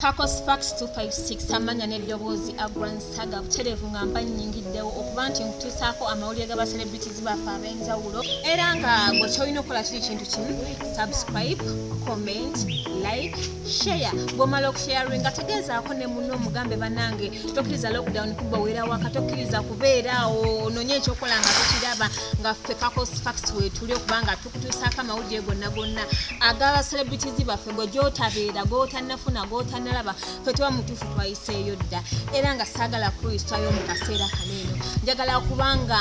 Kakos Fax 256 amanya n'eddoboozi Agran Saga butereevu nga mba nnyingiddewo okuba nti nkutuusaako amawulire g'aba celebrities baffe ab'enjawulo era nga bwe kyolina okukola kiri kintu kimu subscribe, comment, like, share. Bw'omala okusharinga tegeezaako ne munno omugambe bannange tokkiriza lockdown kubba weera waka, tokkiriza kubeeraawo onoonye ekyokola nga tokiraba nga ffe Kakos Fax weetuli okuba nga tukutuusaako amawulire gonna ag'aba celebrities baffe gwe gy'otabeera g'otannafuna g'otannalaba ffe tuba mutuufu twayiseeyo dda era nga saagala kuyisitayo mu kaseera kaneeno njagala kubanga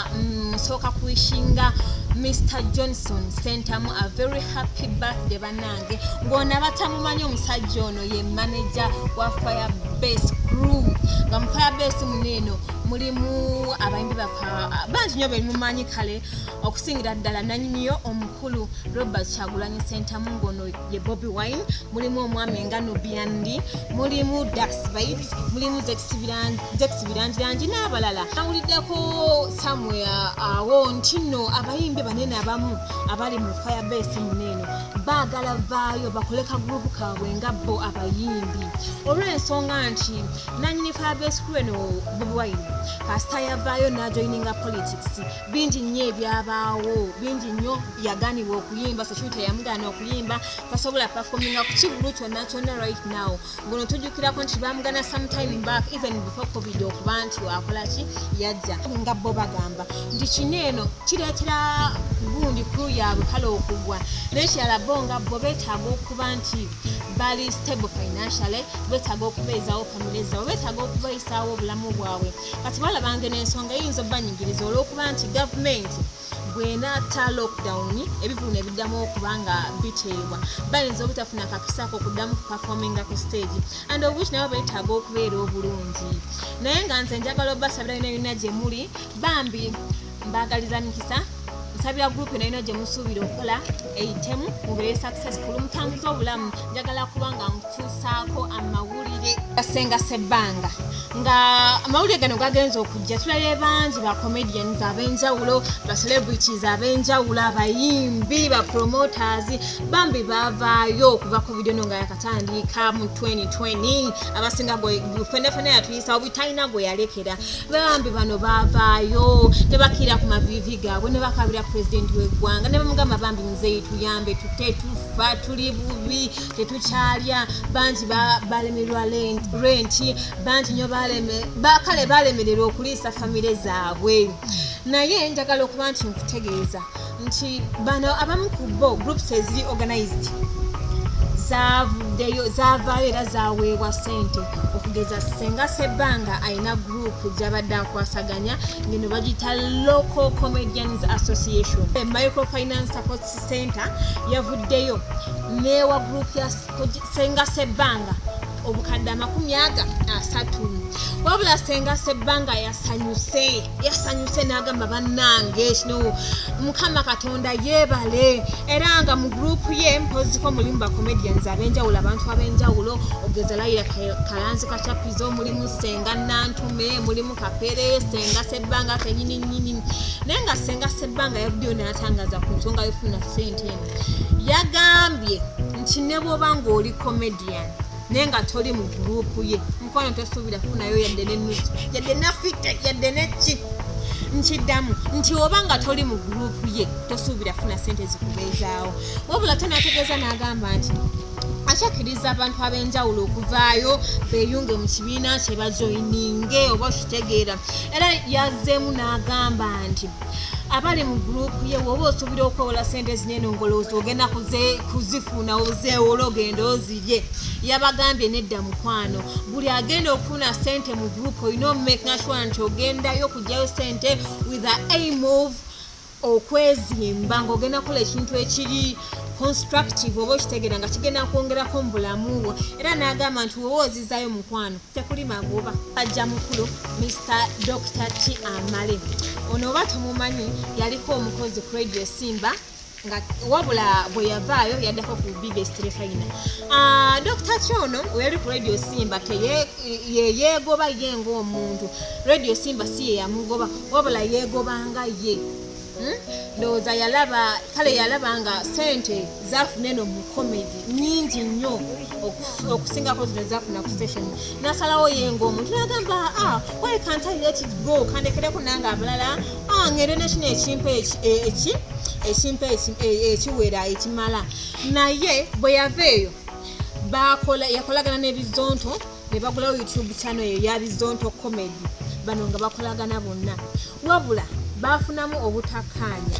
nsooka kuyishinga Mr. Johnson Sentamu a very happy birthday bannange ng'ona batamumanyi omusajja ono ye manager wa Firebase Crew nga mu Firebase muneeno mulimu abayimbi bangi nnyo bemumanyi kale okusingira ddala nannyiniyo omukulu Robert Kyagulanyi Sentamu ng'ono ye Bobi Wine, mulimu omwami nga Nubiandi, mulimu Dax Vibes, mulimu Zex Birangirangi n'abalala. Nawuliddeko somewhere awo nti nno abayimbi banene abamu abali mu Firebase muneeno baagala vaayo bakole ka group kaabwe nga bo abayimbi olw'ensonga nti nannyini Firebase Crew eno Bobi Wine kasita yavaayo n'ajoininga politics bingi nnyo ebyabaawo bingi nnyo yaganibwa okuyimba security yamugaana okuyimba tasobola performinga ku kivulu kyonna right now ngono tujjukirako nti bamugana sometime back even before covid okuba nti wakolaki yajja nga bo bagamba nti kineeno kireetera gundi crew yaabwe kale okugwa naye kirala bo nga bo beetaaga okuba nti bali stable financially, beetaaga okubeezaawo family zaabwe, beetaaga okubayisaawo obulamu bwabwe kati balabanga n'ensonga eyinza obbanyigiriza olw'okuba nti gavumenti bw'enatta lockdown ebivulu ne biddamu okuba nga biteebwa bayinza obutafuna kakisaako okuddamu kuperforminga ku stage and of which nabo beetaaga okubeera obulungi naye nga nze njagala obbasabira yonna gye muli bambi mbaagaliza mikisa nsabira group eno gye musuubira okukola eyitemu mubeere successful mutambuza obulamu njagala kuba nga nkutuusaako amawulire gasenga sebbanga nga amawulire gano gagenza okujja tulabye bangi ba comedians ab'enjawulo ba celebrities ab'enjawulo abayimbi ba promoters bambi baavaayo okuva ku video nga yakatandika mu 2020 abasinga fenefene yatuyisa obutalina gwe yalekera bambi bano baavaayo tebakira ku mavivi gaabwe ne bakabira president w'eggwanga ne bamugamba bambi muzeeyi tuyambe tufa tuli bubi tetukyalya bangi balemerwa renti bangi nnyo kale balemererwa okuliisa famire zaabwe naye njagala okuba nti nkutegeeza nti bano abamu ku bo groups eziri organized zaavaayo era zaaweebwa ssente okugeza Senga Sebbanga alina group gy'abadde akwasaganya ngeno bagita Local Comedians Association. Microfinance Support Center yavuddeyo neewa group ya Senga Sebbanga obukadde 30 wabula Senga Sebbanga yasanyuse n'agamba bannange kino Mukama Katonda yeebale era nga mu group ye mpoziko mulimu ba comedians ab'enjawulo abantu ab'enjawulo ogeza Laila Kalanzi Kachapizo mulimu Senga Nantume mulimu Kapere Senga Sebbanga kenyini naye nga Senga Sebbanga yavuddeyo n'atangaza ku nsonga y'okufuna ssente yagambye nti ne bw'oba ng'oli comedian nenga toli mu group ye mukwano tosuubira kufunayo yadde n'ennusu yadde nafite yadde neki nkiddamu nti oba nga toli mu group ye tosuubira kufuna ssente zikubeezaawo wabula tenategeeza n'agamba nti akyakkiriza abantu ab'enjawulo okuvaayo beeyunge mu kibiina kye bajoyininge oba okitegeera era yazzeemu n'agamba nti abali mu group ye woba osuubira okwewola ssente zinene ngoloozi ogenda kuzifuna ozeewola ogenda ozirye yabagambye nedda mukwano buli agenda okufuna ssente mu group olina omakinga sure nti ogendayo okugyayo ssente with the aim of okwezimba ng'ogenda kukola ekintu ekiri constructive oba okitegeera nga kigenda kwongerako mu bulamu bwo era n'agamba nti woba ozizaayo mukwano tekuli magoba ajja mukulu Mr. Dr. T. Amale ono oba tomumanyi yaliko omukozi ku Radio Simba nga wabula bwe yavaayo yaddako ku biggest refiner Dr. Chono oyali ku Radio Simba yeyeegoba ye ng'omuntu Radio Simba si ye yamugoba wabula yeegobanga ye ndowooza yalaba nga sente zafuna eno mu comedy nyingi nnyo okusingako zino zafuna ku station nasalawo yenga omuntu nagamba why can't I let it go kandekereko nange abalala ngere nakino ekimpa ekiwera ekimala naye bwe yaveeyo yakolagana n'ebizonto ne bagulawo YouTube channel eyo ya Bizonto Comedy bano nga bakolagana bonna wabula bafunamu obutakkaanya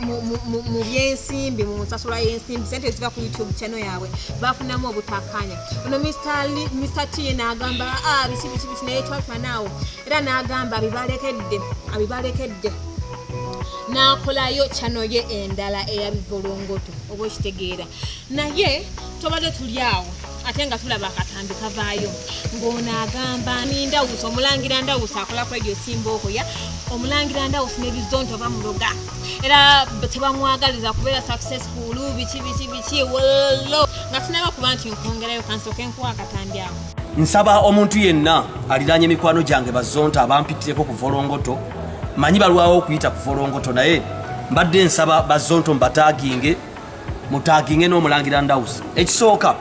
mu byensimbi mu nsasula y'ensimbi sente ziva ku YouTube channel yaabwe bafunamu obutakkaanya ono Mr. T n'agamba biki naye twafanaawo era n'agamba abibalekedde n'akolayo channel ye endala eya Bivolongoto oba okitegeera naye tobadde tuli awo ate nga tulaba akatambi kavaayo ng'ono agamba Ndawusi omulangira Ndawusi akola ku radio Simbokoya omulangira Ndawusi n'ebizonto bamuloga era tebamwagaliza kubeera successful biki wolo nga sinaba kuba nti nkwongerayo kansooke nkuwa akatambi awo. Nsaba omuntu yenna aliranye mikwano gyange Bazonto abampitireko ku Volongoto manyi balwawo okuyita ku Volongoto naye mbadde nsaba Bazonto mbataginge mutaginge n'omulangira Ndawusi. Ekisooka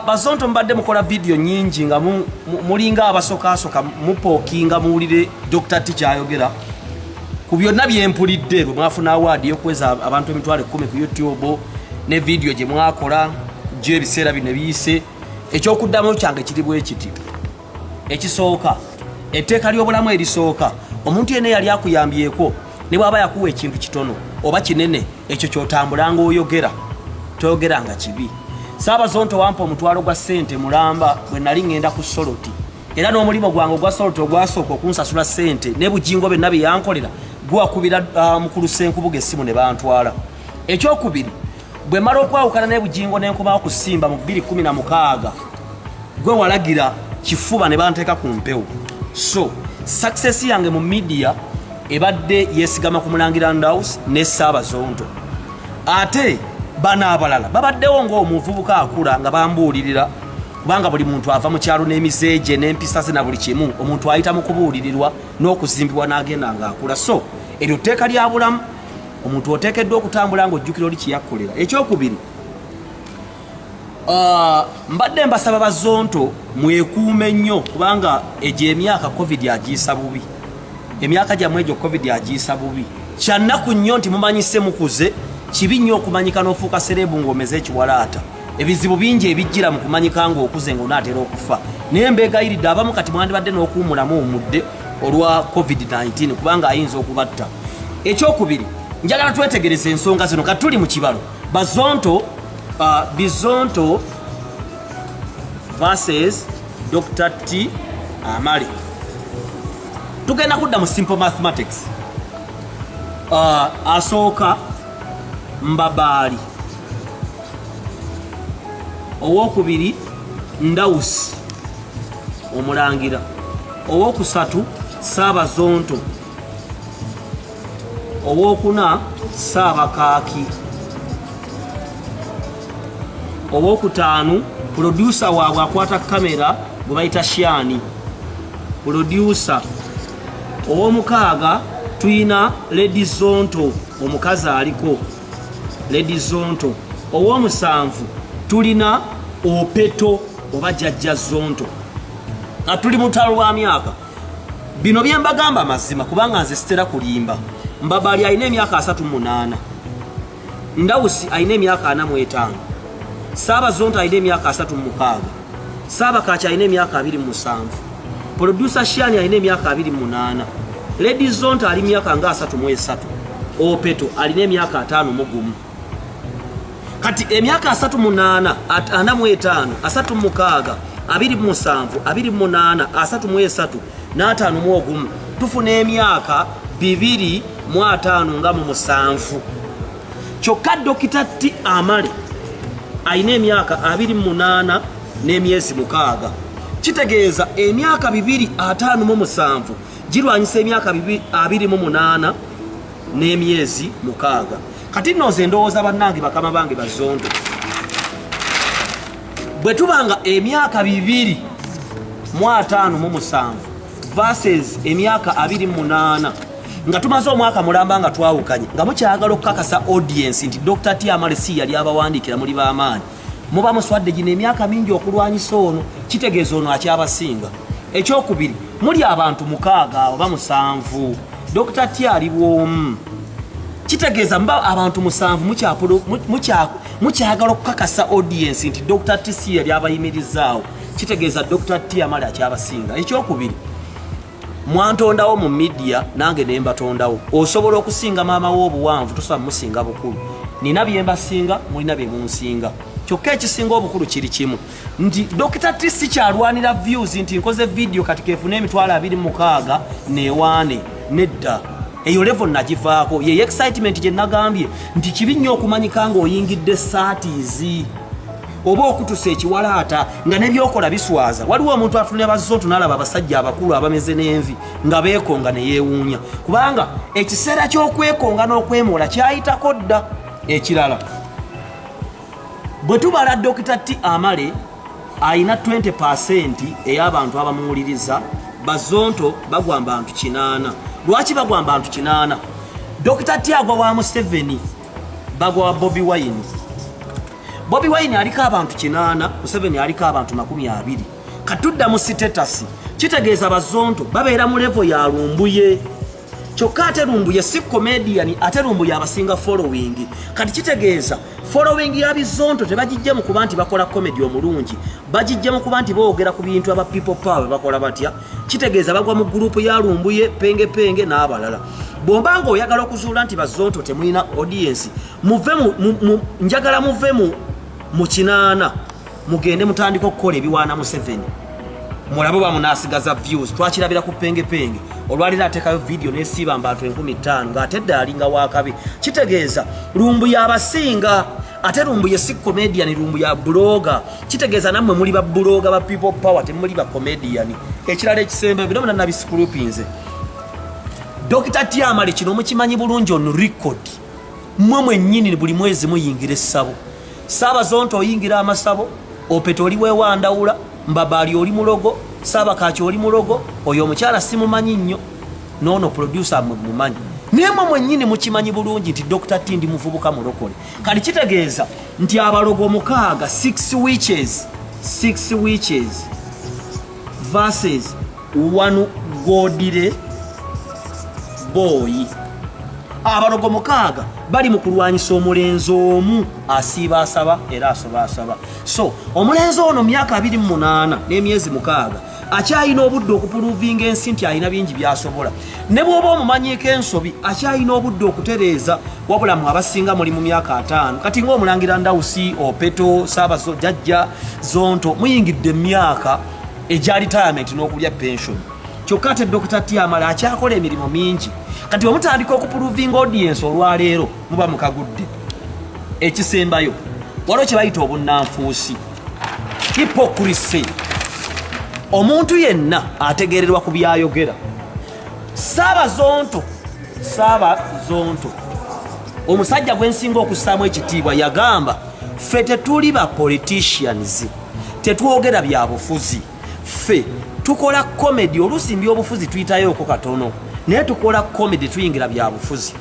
Bazonto mbadde mukola video nyingi nga mulinga abasoka mupokinga muwulire Dr. T kyayogera ku byonna byempulidde bwe mwafuna award y'okweza abantu emitwalo 10 ku YouTube ne video gye mwakola gye ebiseera bino biyise ekyokuddamu kyange kiri bwe kiti. Ekisooka etteeka ly'obulamu erisooka omuntu yenna yali akuyambyeko ne bw'aba yakuwa ekintu kitono oba kinene ekyo kyotambulanga oyogera toyogeranga kibi. Bazonto wampa omutwalo gwa sente mulamba bwe nali ngenda ku Soroti era n'omulimo gwange ogwa Soroti ogwasooka okunsasula sente ne bujingo be nabi yankolera gwakubira mukulu Senkubuga essimu ne bantwala. Ekyokubiri bwe mala okwawukana ne bujingo n'enkomawo kusimba mu 2016 gwe walagira kifuba ne banteeka ku mpewo. So success yange mu media ebadde yesigama ku mulangira Ndawusi ne Bazonto ate bana abalala babaddewo ng'omuvubuka akula nga bambuulirira kubanga buli muntu ava mu kyalo n'emizeeje n'empisa ze na buli kimu omuntu ayita mu kubuulirirwa n'okuzimbibwa n'agenda ng'akula. So eryo tteeka lya bulamu omuntu oteekeddwa okutambula ng'ojjukira oli kiyakkolera. Ekyokubiri mbadde mbasaba Bazonto mwekuume nnyo kubanga egyo emyaka COVID agiyisa bubi. Emyaka gyammwe egyo COVID agiyisa bubi. Kyannaku nnyo nti mumanyise mukuze kibi nnyo okumanyika n'ofuuka serebu ng'omeze ekiwalaata. Ebizibu bingi ebijjira mu kumanyika ng'okuze ng'onaatera okufa. Naye mbeegayiridde abamu kati mwandibadde n'okuwummulamu omudde olwa COVID-19 kubanga ayinza okubatta. Ekyokubiri njagala twetegereze ensonga zino kati tuli mu kibalo Bizonto versus Dr. T Amale. Tugenda kudda mu simple mathematics. Asooka Mbabaali, owokubiri Ndawusi omulangira, owokusatu Bazonto, owokuna Bakaaki, owokutaanu producer waabwe akwata kamera gwe bayita Shani producer, owomukaaga tuyina Lady Zonto omukazi aliko Lady Zonto, owomusanvu tulina Opeto oba Jjajja Zonto. Atuli mutalo lwa myaka bino bye mbagamba mazima kubanga nze sitera kulimba. Mbabaali alina emyaka 38, Ndawusi alina emyaka 45, Bazonto alina emyaka 36, Bakaaki alina emyaka 27, producer Shani alina emyaka 28, Lady Zonto alina emyaka nga 33, Opeto alina emyaka 51. Kati emyaka 38, 45, 36, 27, 28, 33 n'51 tufuna emyaka 205 nga mu 7. Kyokka Dr. T Amale alina emyaka 28 n'emyezi 6. Kitegeeza emyaka 257 girwanyisa emyaka 28 n'emyezi 6. Kati noze ndowooza bannange bakama bange Bazonto bwe tubanga emyaka 257 versus emyaka 28 nga tumaze omwaka mulamba nga twawukanye nga mukyagala okukakasa audience nti Dr. Tyamale si yali abawandiikira muli b'amaanyi muba muswadde gino emyaka mingi okulwanyisa ono kitegeeza ono akyabasinga. Ekyokubiri muli abantu 6 oba 7 Dr. Ty ali bwomu kitegeeza mba abantu 7 mukyagala okukakasa audience nti Dr. Ty si yali abayimirizaawo kitegeeza Dr. Tyamale akyabasinga. Ekyokubiri mwantondawo mu media nange ne mbatondawo osobola okusinga maama w'obuwanvu tosobola musinga bukulu nina bye mbasinga mulina bye munsinga kyokka ekisinga obukulu kiri kimu nti Dr. Ty si kyalwanira views nti nkoze video kati kefuna emitwalo 26 newaane nedda eyo level nagivaako ye excitement gye nagambye nti kibi nnyo okumanyika ng'oyingidde saatizi oba okutusa ekiwalaata nga nebyokola biswaza. Waliwo omuntu atunula bazootu n'alaba abasajja abakulu abameze n'envi nga beekonga ne yeewuunya kubanga ekiseera ky'okwekonga n'okwemoola kyayitako dda. Ekirala bwe tubala Dr. Tyamale ayina 20% ey'abantu abamuwuliriza bazonto bagwa bantu 8. Lwaki bagwa bantu 8? Dr. Ty agwa wa Museveni bagwa wa Bobi Wine. Bobi Wine aliko abantu 8, Museveni aliko abantu 20. Katudda mu status kitegeeza bazonto babeera mu level ya Lumbuye. Kyokka ate Lumbuye si comedian, ate Lumbuye abasinga following. Kati kitegeeza following ya bizonto tebagijja mu kuba nti bakola comedy omulungi, bagijja mu kuba nti boogera ku bintu aba people power bakola batya. Kitegeeza bagwa mu group ya Lumbuye penge n'abalala. Bombanga oyagala okuzuula nti bazonto temulina audience muve njagala muve mu 8 mugende mutandika okukola ebiwaana Museveni mulabo bamunasigaza views twakirabira ku penge olwalira atekayo video n'esiiba abantu 1500 ng'ate dda alinga wakabi. Kitegeeza Lumbuye abasinga ate Lumbuye si comedian, Lumbuye blogger. Kitegeeza nammwe muli ba blogger ba people power temuli ba comedian. Ekirala ekisembe bino na biscrupinze Dr. Tyamale kino mukimanyi bulungi on record mmwe nnyini buli mwezi muyingira essabo Saabazonto oyingira amasabo Opeto oli wewandawula Mbabali oli mulogo Saabakaki oli mulogo oyo omukyala simumanyi nnyo nono producer mumanyi nemwe nnyini mukimanyi bulungi nti Dr. Ty ndi muvubuka mulokole. Kali kitegeeza nti abalogo 6 witches versus 1 godire boy. Abalogo 6 bali mu kulwanyisa omulenzi omu asiiba asaba era asoba asaba. So omulenzi ono myaka 28 n'emyezi 6 akyayina obudde okupuluvinga ensi nti ayina bingi byasobola. Ne bw'oba omumanyiiko ensobi akyayina obudde okutereeza wabula mu abasinga muli mu myaka 5. Kati ng'omulangira Ndawusi, Opeto, Saabajjajja, Zonto muyingidde emyaka egya retirement n'okulya pension. Kyokka ate Dr. Tyamale akyakola emirimu mingi. Kati omutandika okupuluvinga audience olwaleero muba mukagudde. Ekisembayo waliwo kye bayita obunnanfuusi hypocrisy. Omuntu yenna ategererwa ku byayogera. Saabazonto omusajja gwensinga okussaamu ekitiibwa yagamba ffe tetuli ba politicians, tetwogera bya bufuzi, ffe tukola comedy. Oluusi by'obufuzi tuyitayoko katono naye tukola comedy tuyingira bya bufuzi.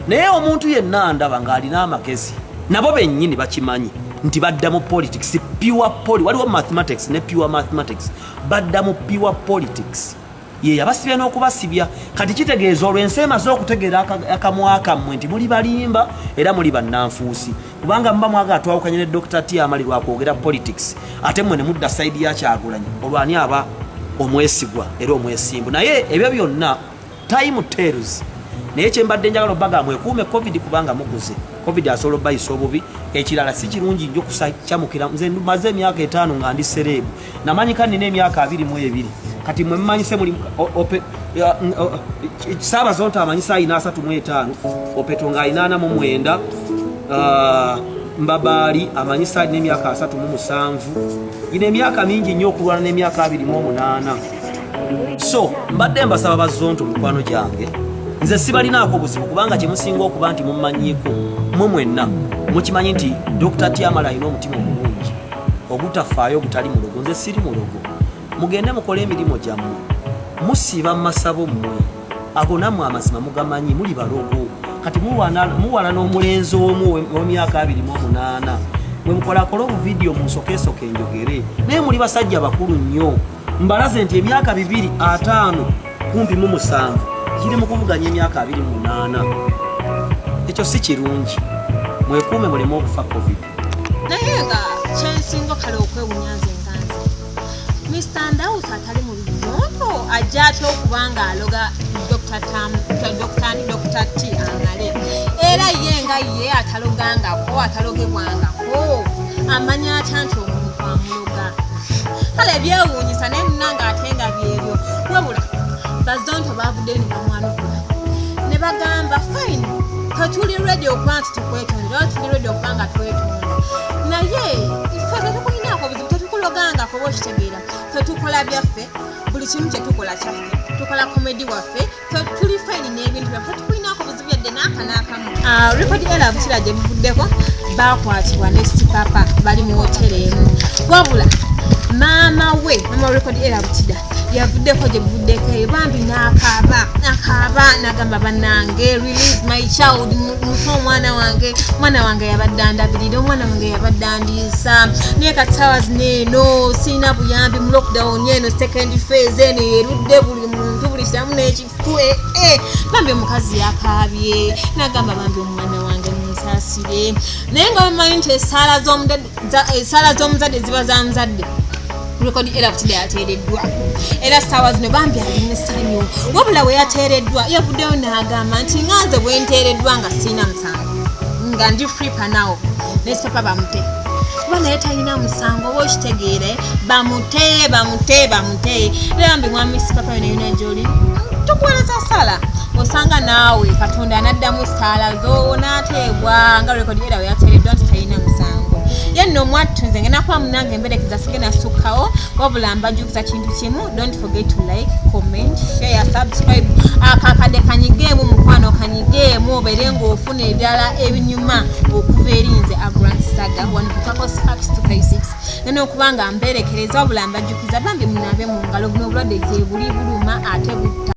Naye omuntu yenna ndaba ng'alina amagezi nabo bennyini bakimanyi nti badda mu politics pure waliwo mathematics ne pure mathematics badda mu pure politics ye yabasibya n'okubasibya. Kati kitegeeza olw'ensi emaze okutegeera akamwaka mmwe nti muli balimba era muli bannanfuusi kubanga mba mwagala twawukanye ne Dr. Tyamale lwakwogera politics ate mmwe ne mudda sayidi ya Kyagulanyi olwani aba omwesigwa era omwesimbu. Naye ebyo byonna time tells. Naye kyembadde njagala obbaga mwekuume covid kubanga muguze covid asobola obbayisa obubi. Ekirala si kirungi nnyo kusakyamukira. Nze maze emyaka 5 nga ndi serebu namanyika nina emyaka 22 kati mwe mmanyise muli Saabazonto amanyisa ayina 35 Opeto nga ayina 49 Mbabali amanyisa alina emyaka 37 ina emyaka mingi nnyo okulwana n'emyaka 28. So mbadde mbasaba bazonto mukwano gyange nze sibalinaako buzibu kubanga kyemusinga okuba nti mumanyiiko mwe mwenna mukimanyi nti Dr. Tyamale alina omutima omulungi ogutafaayo ogutali mulogo. Nze siri mulogo. Mugende mukole emirimu gyammwe musiiba mu masabo mmwe ago nammwe amazima mugamanyi muli balogo kati muwala n'omulenzi omu w'emyaka 28 mwe mukolakola obuvidiyo munsokeesoke enjogere naye muli basajja bakulu nnyo mbalaze nti emyaka 2-5 kumpi mu 7 kiri mu kuvuganya emyaka 28 ekyo si kirungi mwekuume muleme okufa covid naye nga kyensinga kale okwewunyanza enganzi Mr. Ndawusa atali mu bizondo ajja atya okuba ng'aloga Dr. T amale era ye nga ye atalogangako atalogebwangako amanya atya nti omuntu amuloga kale byewuunyisa naye munanga ate nga byebyo wabula bazonto bavuddeyo ne bamwanukula ne bagamba fine tetuli ready okuba nti tukwetondera tuli ready okuba nga twetonda naye ife tetukulinaako buzibu tetukulogangako oba okitegeera tetukola byaffe buli kimu kyetukola kyaffe tukola komedi waffe tuli fine n'ebintu byaffe tetukulinaako buzibu yadde n'akanaakamu rekodi era bukira gye buvuddeko bakwatibwa ne sipapa bali mu hoteri emu wabula mama rekodi era bukira yavuddeko gye buvuddeko bambi n'akaaba n'agamba bannange release my child muto omwana wange yabadde andabirira omwana wange yabadde andiisa naye kati saawa zineeno sirina buyambi mu lockdown eno second phase eno yerudde buli muntu buli kiramu n'ekifu bambi omukazi yakaabye n'agamba bambi omwana wange munsaasire naye nga bamanyi nti esaala z'omuzadde ziba za muzadde rekodi era butide yateereddwa era saawa zino bambi alina essanyu wabula we yateereddwa yavuddeyo n'agamba nti nganze bwe nteereddwa nga sirina musango nga ndi free panawo nesipapa bamute kuba naye talina musango oba okitegeere bamute era bambi mwami sipapa yonayona gyoli tukuweereza sala osanga naawe katonda anaddamu saala zo n'ateebwa nga rekodi era we yateereddwa nti talina musango yenno mwattunze ngenakuba munange emberekeza sigenda sukkawo wabula mbajjukiza kintu kimu don't forget to like comment share subscribe akakade kanyigeemu mukwano kanyigeemu obeere ng'ofuna ebyala ebinyuma okuva erinze Grand Saga wano ku Kakos Apps 256 nene okuba nga mberekereza wabula mbajjukiza bambi munaabe mu ngalo buno obulwadde gye buli buluma ate butta